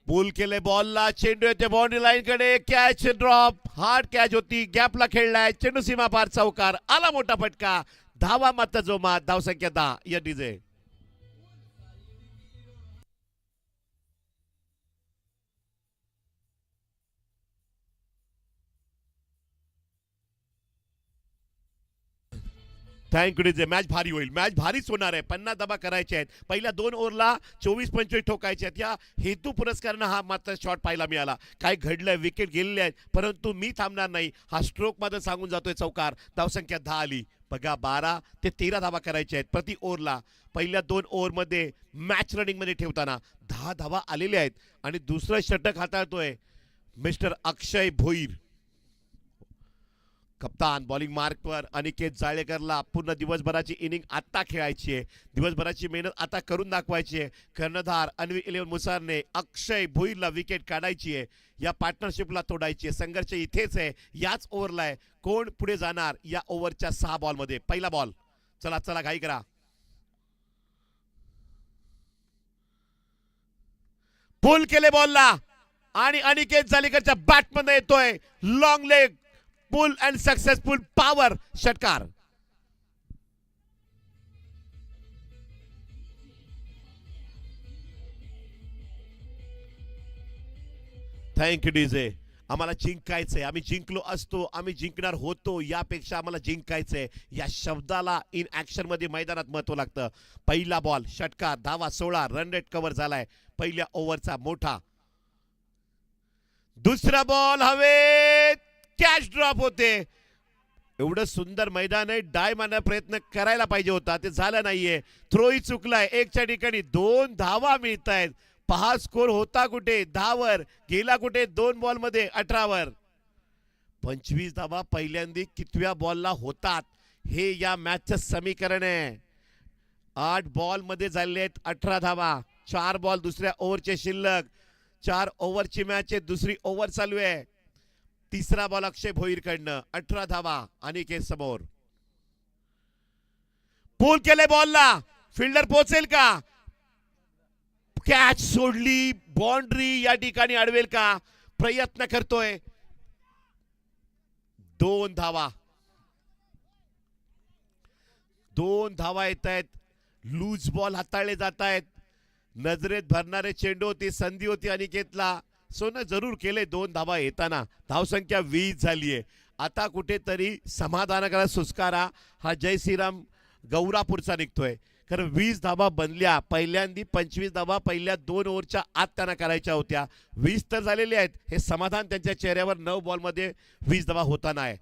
पूल केले बॉलला. चेंडू येते बाउंड्री लाईन कडे. Catch drop. हार्ड कॅच होती. गॅपला खेळलाय. चेंडू सीमा पार चौकार. आला मोठा फटका. धावा मात्र जोमात. धावसंख्या 10. या डीजे. Thank you DJ. मॅच भारी होईल. मॅच भारीच होणार आहे. 50 धावा करायचे आहेत. पहिल्या 2 ओव्हरला 24-25 ठोकायचे आहेत. या हेतू पुरस्कारानं हा मात्र शॉट पाहायला मिळाला. काय घडलंय, विकेट गेलेले आहेत परंतु मी थांबणार नाही. हा स्ट्रोक मात्र सांगून जातोय चौकार. धावसंख्या 10 आली. बघा 12 ते 13 धावा करायच्या आहेत प्रति ओव्हरला. पहिल्या 2 ओव्हरमध्ये मॅच रनिंगमध्ये ठेवताना 10 धावा आलेल्या आहेत. आणि दुसरं षटक हाताळतोय मिस्टर अक्षय भोईर. कप्तान बॉलिंग मार्कवर. अनिकेत जाळेकरला पूर्ण दिवसभराची इनिंग आता खेळायची आहे. दिवसभराची मेहनत आता करून दाखवायची आहे. कर्णधार अन्वी 11 मुसारने अक्षय भोईरला विकेट काढायची आहे. या पार्टनरशिपला तोडायची आहे. संघर्ष इथेच आहे. याच ओव्हरला आहे. कोण पुढे जाणार या ओव्हरच्या 6 बॉलमध्ये. पहिला बॉल. चला चला घाई करा. पुल केले बॉलला आणि अनिकेत जाळेकरच्या बॅटमध्ये येतोय long leg. Pull and successful power षटकार. Thank you DJ. आम्हाला जिंकायचंय. आम्ही जिंकलो असतो, आम्ही जिंकणार होतो, यापेक्षा आम्हाला जिंकायचंय या शब्दाला इन ऍक्शन मध्ये मैदानात महत्व लागतं. पहिला बॉल षटकार. धावा 16. रन रेट कव्हर झालाय पहिल्या ओव्हरचा मोठा. दुसरा बॉल हवेत. कॅच ड्रॉप होते. एवढं सुंदर मैदान आहे. डाय मारण्याचा प्रयत्न करायला पाहिजे होता, ते झालं नाहीये. थ्रोही चुकलाय. 1च्या ठिकाणी 2 धावा मिळत आहेत. पहा स्कोर होता कुठे 10 वर, गेला कुठे 2 बॉलमध्ये 18 वर. 25 धावा पहिल्यांदा कितव्या बॉलला होतात हे या मॅचचं समीकरण आहे. 8 बॉल मध्ये झाले आहेत 18 धावा. 4 बॉल दुसऱ्या ओव्हरचे शिल्लक. 4 ओव्हरची मॅच आहे. दुसरी ओव्हर चालू आहे. तिसरा बॉल अक्षय भोईरकडनं. 18 धावा अनिकेत समोर. पूल केले बॉलला. फिल्डर पोहोचेल का? कॅच सोडली. बाउंड्री या ठिकाणी अडवेल का? प्रयत्न करतोय. 2 धावा. 2 धावा येत आहेत. लूज बॉल हाताळले जात आहेत. नजरेत भरणारे चेंडू होती. संधी होती अनिकेतला. सोनं जरूर केले 2 धावा येताना. धावसंख्या 20 झाली आहे. आता कुठेतरी समाधानकारक सुस्कारा हा जय श्रीराम गौरापूरचा निघतोय. कारण 20 धावा बनल्या. पहिल्यांदी 25 धावा पहिल्या 2 ओव्हरच्या आत त्यांना करायच्या होत्या. 20 तर झालेले आहेत. हे समाधान त्यांच्या चेहऱ्यावर 9 बॉलमध्ये 20 धावा होताना आहे.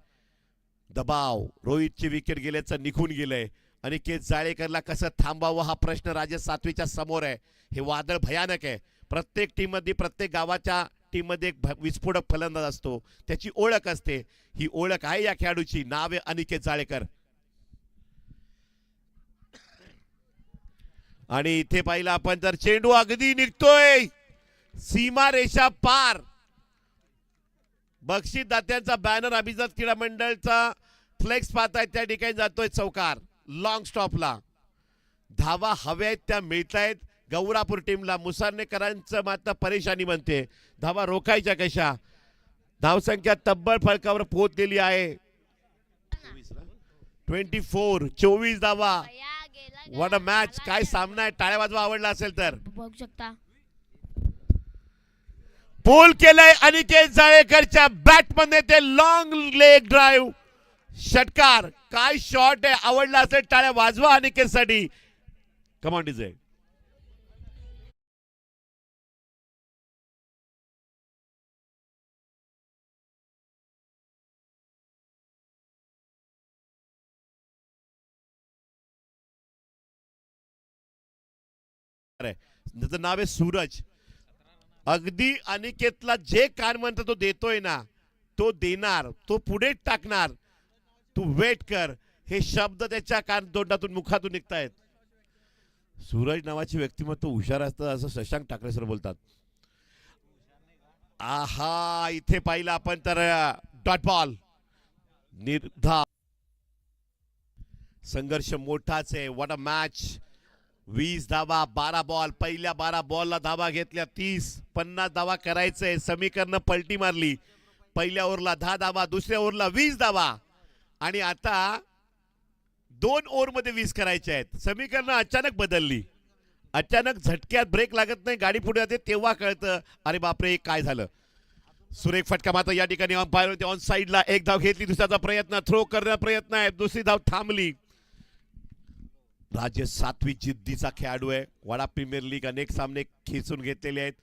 दबाव. रोहितची विकेट गेल्याचं निघून गेलंय. अनिकेत जाळेकरला कसं थांबावं हा प्रश्न राजेश सातवीच्या समोर आहे. हे वादळ भयानक आहे. प्रत्येक टीममध्ये प्रत्येक गावाच्या टीममध्ये एक विस्फोटक फलंदाज असतो. त्याची ओळख असते. ही ओळख आहे या खेळाडूची. नाव आहे अनिकेत जाळेकर. आणि इथे पाहिलं आपण तर चेंडू अगदी निघतोय सीमा रेषा पार. बक्षीसदात्यांचा बॅनर अभिजात क्रीडा मंडळचा फ्लेक्स पाहताय त्या ठिकाणी जातोय चौकार. लॉंग स्टॉपला धावा हव्या आहेत त्या मिळतायत गौरापूर टीमला. मुसारनेकरांचं मात्र परेशानी बनते. धावा रोखायच्या कशा? धावसंख्या तब्बल फळकावर पोहोचलेली आहे. 24 धावा. What a match. काय सामना आहे. टाळ्या वाजवा आवडला असेल तर.
बघू शकता.
पूल केलंय अनिकेत जाळेकरच्या बॅटमध्ये. ते लॉंग लेग ड्राईव्ह षटकार. काय शॉट आहे. आवडला असेल टाळ्या वाजवा अनिकेतसाठी. Come on DJ. त्याचं नाव आहे सूरज. अगदी अनिकेतला जे कान म्हणतो तो देतोय ना. तो देणार. तो पुढे टाकणार. तू वेट कर. हे शब्द त्याच्या कान तोंडातून मुखातून निघतायत. सूरज नावाची व्यक्तिमत्व हुशार असतं असं शशांक ठाकरे सर बोलतात. आहा इथे पाहिलं आपण तर डॉट बॉल. निर्धाव. संघर्ष मोठाच आहे. What a match. 20 धावा 12 बॉल. पहिल्या 12 बॉलला धावा घेतल्या 30-50 धावा करायचंय. समीकरण पलटी मारली. पहिल्या ओव्हरला 10 धावा. दुसऱ्या ओव्हरला 20 धावा. आणि आता 2 ओव्हरमध्ये 20 करायचे आहेत. समीकरण अचानक बदलली. अचानक झटक्यात ब्रेक लागत नाही. गाडी पुढे जाते तेव्हा कळतं अरे बापरे काय झालं. सुरेख फटका मात्र या ठिकाणी ऑन साईडला. एक धाव घेतली. दुसऱ्याचा प्रयत्न. थ्रो करण्याचा प्रयत्न आहे. दुसरी धाव थांबली. राजेश सातवी जिद्दीचा खेळाडू आहे. वाडा प्रीमियर लीग अनेक सामने खेचून घेतलेले आहेत.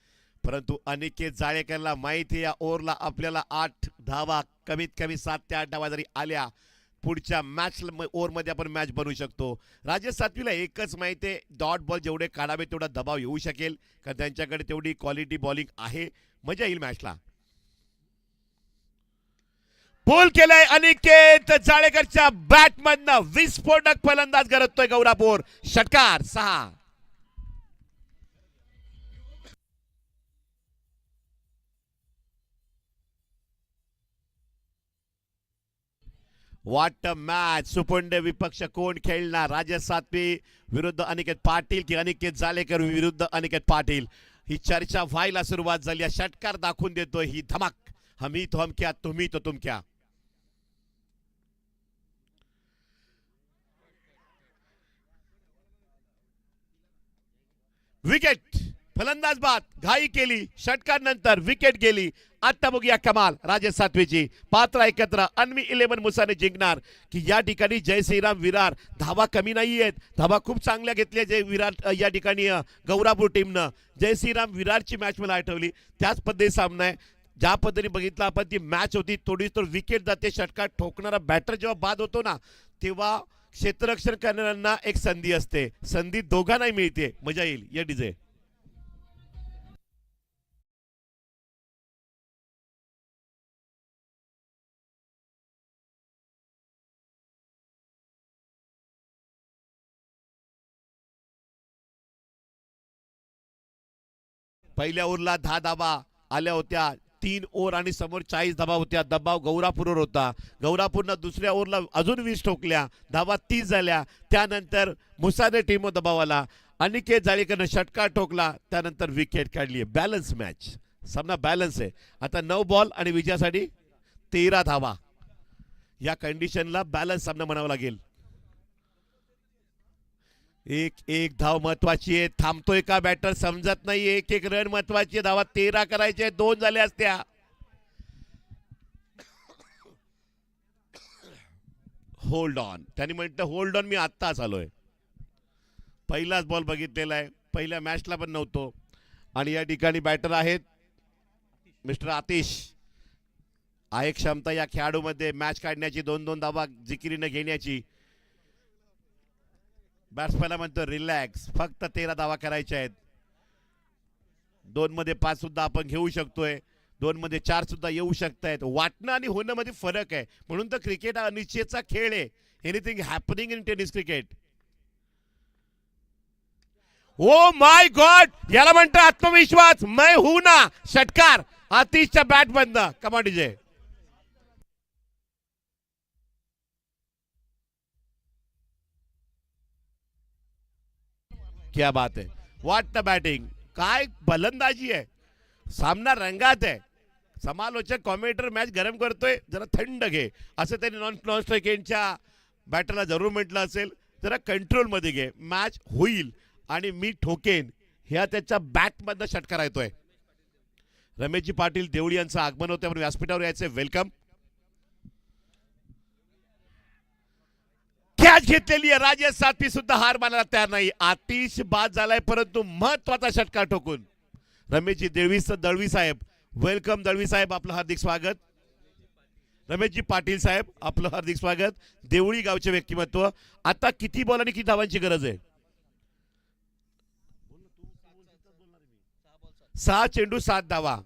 परंतु अनिकेत जाळेकरला माहिती या ओव्हरला आपल्याला 8 धावा कमीत कमी 7 ते 8 धावा जरी आल्या पुढच्या मॅच ओव्हरमध्ये आपण मॅच बनवू शकतो. राजेश सातवीला एकच माहिती आहे डॉट बॉल जेवढे काढावे तेवढा दबाव येऊ शकेल. कारण त्यांच्याकडे तेवढी क्वालिटी बॉलिंग आहे. मजा येईल मॅचला. पूल केलाय अनिकेत जाळेकरच्या बॅटमधनं. विस्फोटक फलंदाज करतोय गौरापूर. षटकार 6. What a match. सुपुंडे विपक्ष कोण खेळणार. राजेश सातवी विरुद्ध अनिकेत पाटील की अनिकेत जाळेकर विरुद्ध अनिकेत पाटील. ही चर्चा व्हायला सुरुवात झाली. षटकार दाखवून देतोय ही धमाक. हमी तो हम क्या तुम्ही तो तुम क्या. विकेट. फलंदाज बाद. घाई केली. षटकार नंतर विकेट गेली. आता बघूया कमाल राजेश सातवीची. पात्र एकत्र अनमी 11 मुसाने जिंकणार की या ठिकाणी जय श्रीराम विरार. धावा कमी नाही आहेत. धावा खूप चांगल्या घेतल्या जय विरार या ठिकाणी गौरापूर टीमनं. जय श्रीराम विरारची मॅच मला आठवली. त्याच पद्धती सामना आहे. ज्या पद्धतीने बघितलं आपण ती मॅच होती. थोडी तर विकेट जाते. षटकार ठोकणारा बॅटर जेव्हा बाद होतो ना तेव्हा क्षेत्ररक्षण करणाऱ्यांना एक संधी असते. संधी दोघांनाही मिळते. मजा येईल या डीजे. पहिल्या ओव्हरला 10 धाबा आल्या होत्या, 3 ओव्हर आणि समोर 40 धाबा होत्या. दबाव गौरापूरवर होता. गौरापूरनं दुसऱ्या ओव्हरला अजून 20 ठोकल्या, धाबा 30 झाल्या. त्यानंतर मुसाने टीमवर दबाव आला. अनिकेत जाळीकरनं षटकार ठोकला, त्यानंतर विकेट काढली. बॅलन्स मॅच, सामना बॅलन्स आहे. आता 9 बॉल आणि विजयासाठी 13 धावा. या कंडिशनला बॅलन्स सामना म्हणावा लागेल. एक धाव महत्वाची आहे. थांबतोय का बॅटर समजत नाही. एक रन महत्वाची आहे. धावा 13 करायचे, 2 झाल्या असत्या. होल्ड ऑन, त्यांनी म्हटलं होल्ड ऑन, मी आत्ताच आलोय. पहिलाच बॉल बघितलेला आहे, पहिल्या मॅचला पण नव्हतो. आणि या ठिकाणी बॅटर आहेत मिस्टर आतिश. आहे क्षमता या खेळाडूमध्ये मॅच काढण्याची, 2-2 धावा जिकिरीने घेण्याची. बॅट्समॅनला म्हणतो रिलॅक्स, फक्त 13 धावा करायच्या आहेत. 2 मध्ये 5 सुद्धा आपण घेऊ शकतोय, 2 मध्ये 4 सुद्धा येऊ शकतायत. वाटणं आणि होणं मध्ये फरक आहे. म्हणून तर क्रिकेट हा अनिश्चितचा खेळ आहे. Anything happening in tennis cricket. Oh my God, याला म्हणतो आत्मविश्वास. मैं हूं ना. षटकार आतिशच्या बॅट बंद. कमा डीजे. क्या बात आहे, व्हॉट द बॅटिंग, काय फलंदाजी आहे. सामना रंगात आहे. समालोचक कॉमेंटेटर मॅच गरम करतोय, जरा थंड घे असं त्यांनी नॉन स्ट्राईक एंडच्या बॅटरला जरूर म्हटलं असेल. जरा कंट्रोलमध्ये घे, मॅच होईल आणि मी ठोकेन. ह्या त्याच्या बॅटमधनं षटकार येतोय. रमेशजी पाटील देवळी यांचं आगमन होतं, आपण व्यासपीठावर यायचे. वेलकम. कॅच घेतलेली आहे. राजेश सातवी सुद्धा हार मानायला तयार नाही. आतिश बाद झालाय, परंतु महत्वाचा षटकार ठोकून. रमेशजी दळवी साहेब, वेलकम. दळवी साहेब आपलं हार्दिक स्वागत. रमेशजी पाटील साहेब आपलं हार्दिक स्वागत. देवळी गावचे व्यक्तिमत्व. आता किती बॉल आणि किती धावांची गरज आहे? 6 चेंडू 7 धावा.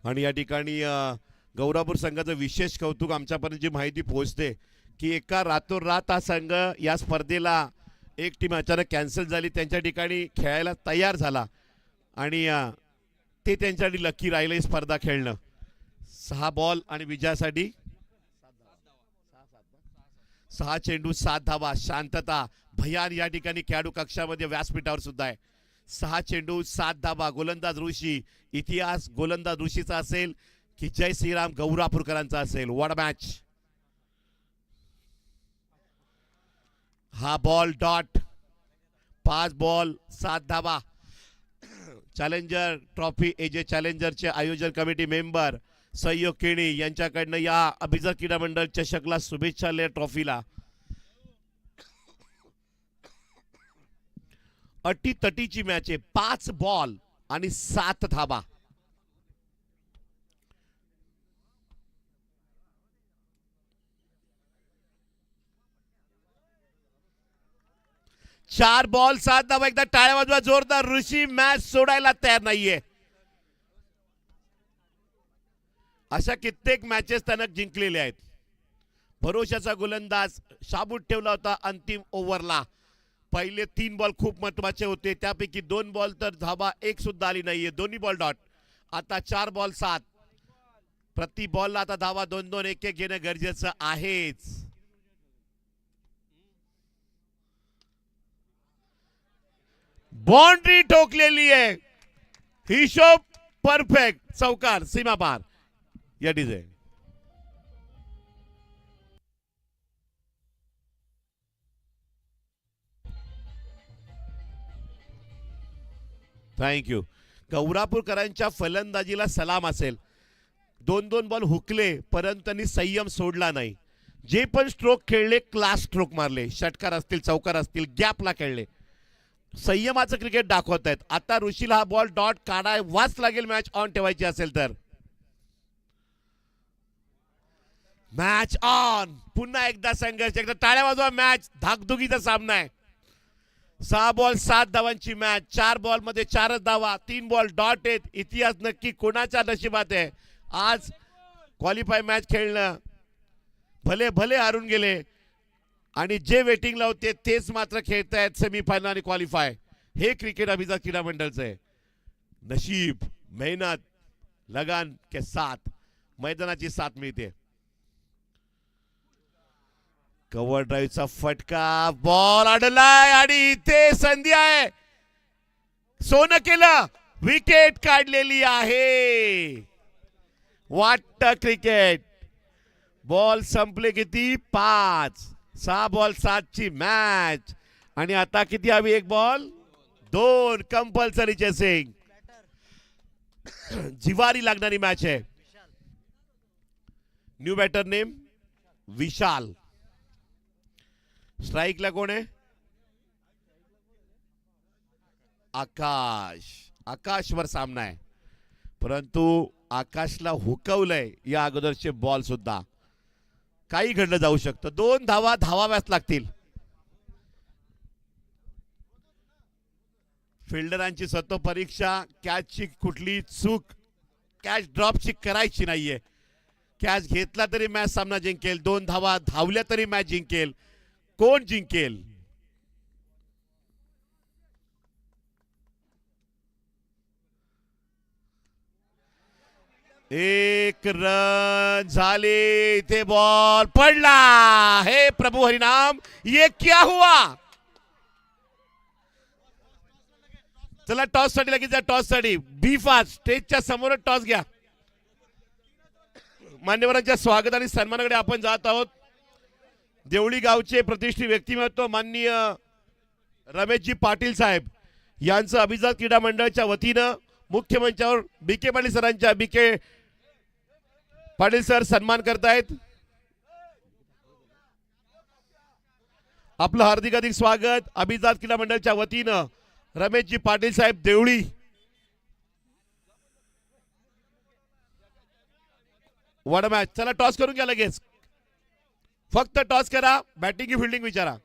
आणि या ठिकाणी गौरापूर संघाचं विशेष कौतुक, आमच्यापर्यंत जी माहिती पोहोचते की एका रातोरात हा संघ या स्पर्धेला, एक टीम अचानक कॅन्सल झाली, त्यांच्या ठिकाणी खेळायला तयार झाला आणि ते त्यांच्यासाठी लकी राहिलं ही स्पर्धा खेळणं. 6 बॉल आणि विजयासाठी 6 चेंडू 7 धावा. शांतता. भयान या ठिकाणी खेळाडू कक्षामध्ये व्यासपीठावर सुद्धा आहे. 6 चेंडू 7 धावा. गोलंदाज ऋषी. इतिहास गोलंदाज ऋषीचा असेल की जय श्रीराम गौरापूरकरांचा असेल. What match. हा बॉल डॉट. 5 बॉल 7 धावा. चॅलेंजर ट्रॉफी एजे चॅलेंजरचे आयोजन कमिटी मेंबर सहयोग केणी यांच्याकडनं या अभिजात क्रीडा मंडळ चषकला शुभेच्छा. ट्रॉफीला अटीतटीची मॅच आहे. 5 बॉल आणि 7 धावा. चार बॉल 7 धावा. एकदा टाळ्या वाजवा जोरदार. ऋषी मॅच सोडायला तयार नाहीये. अशा कित्येक मॅचेस त्यानं जिंकलेल्या आहेत. भरोशाचा गोलंदाज शाबूत ठेवला होता अंतिम ओव्हरला. पहिले 3 बॉल खूप महत्वाचे होते, त्यापैकी 2 बॉल तर धावा एक सुद्धा आली नाहीये. दोन्ही बॉल डॉट. आता 4 बॉल 7. प्रति बॉलला आता धावा 2-2 1-1 घेणं गरजेचं आहेच. बाउंड्री ठोकलेली आहे. हिशोब परफेक्ट. चौकार सीमा पार. या डीजे. थँक्यू. गौरापूरकरांच्या फलंदाजीला सलाम असेल. 2-2 बॉल हुकले, परंतु त्यांनी संयम सोडला नाही. जे पण स्ट्रोक खेळले, क्लास स्ट्रोक मारले. षटकार असतील, चौकार असतील, गॅपला खेळले. संयमाचं क्रिकेट दाखवत आहेत. आता ऋषीला हा बॉल डॉट काढावाच लागेल मॅच ऑन ठेवायची असेल तर. Match on. पुन्हा एकदा संघर्ष. एकदा टाळ्या वाजवा. मॅच धाकधुकीचा सामना आहे. 6 बॉल 7 धावांची मॅच. 4 बॉल मध्ये 4च धावा. 3 बॉल डॉट आहेत. इतिहास नक्की कोणाच्या नशिबात आहे आज क्वालिफाय मॅच खेळणं. भले भले हारून गेले आणि जे वेटिंगला होते तेच मात्र खेळतायत सेमीफायनल आणि क्वालिफाय. हे क्रिकेट अभिजात क्रीडा मंडळचं आहे. नशीब, मेहनत, लगान के साथ मैदानाची साथ मिळते. कव्हर ड्राईव्हचा फटका, बॉल अडलाय आणि इथे संधी आहे. सोनं केलं, विकेट काढलेली आहे. वाटतं क्रिकेट. बॉल संपले किती? 5. 6 बॉल 7 ची मॅच. आणि आता किती हवी? 1 बॉल 2. Compulsory chasing. जिवारी लागणारी मॅच आहे. न्यू बॅटर नेम विशाल. स्ट्राईकला कोण आहे? आकाश. आकाशवर सामना आहे, परंतु आकाशला हुकवलंय या अगोदरचे बॉल सुद्धा. काही घडलं जाऊ शकतं. 2 धावा धावाव्याच लागतील. फिल्डरांची सतत परीक्षा. कॅचची कुठली चूक कॅच ड्रॉपची करायची नाहीये. कॅच घेतला तरी मॅच सामना जिंकेल. 2 धावा धावल्या तरी मॅच जिंकेल. कोण जिंकेल? एक रन झाले. इथे बॉल पडला. हे प्रभू हरिनाम, ये क्या हुआ? चला टॉस साठी लगेच जा. टॉस साठी बी फास्ट. स्टेजच्या समोर टॉस घ्या. मान्यवरांच्या स्वागत आणि सन्मानाकडे आपण जात आहोत. देवळी गावचे प्रतिष्ठित व्यक्तिमत्व माननीय रमेशजी पाटील साहेब यांचं अभिजात क्रीडा मंडळाच्या वतीनं मुख्य मंचावर बीके पाटील सरांच्या बीके पाटील सर सन्मान करतायत. आपलं हार्दिक हार्दिक स्वागत. अभिजात क्रीडा मंडळाच्या वतीनं रमेशजी पाटील साहेब देवळी. वड मॅच. चला टॉस करून घ्या लगेच. फक्त टॉस करा. बॅटिंग की फिल्डिंग विचारा.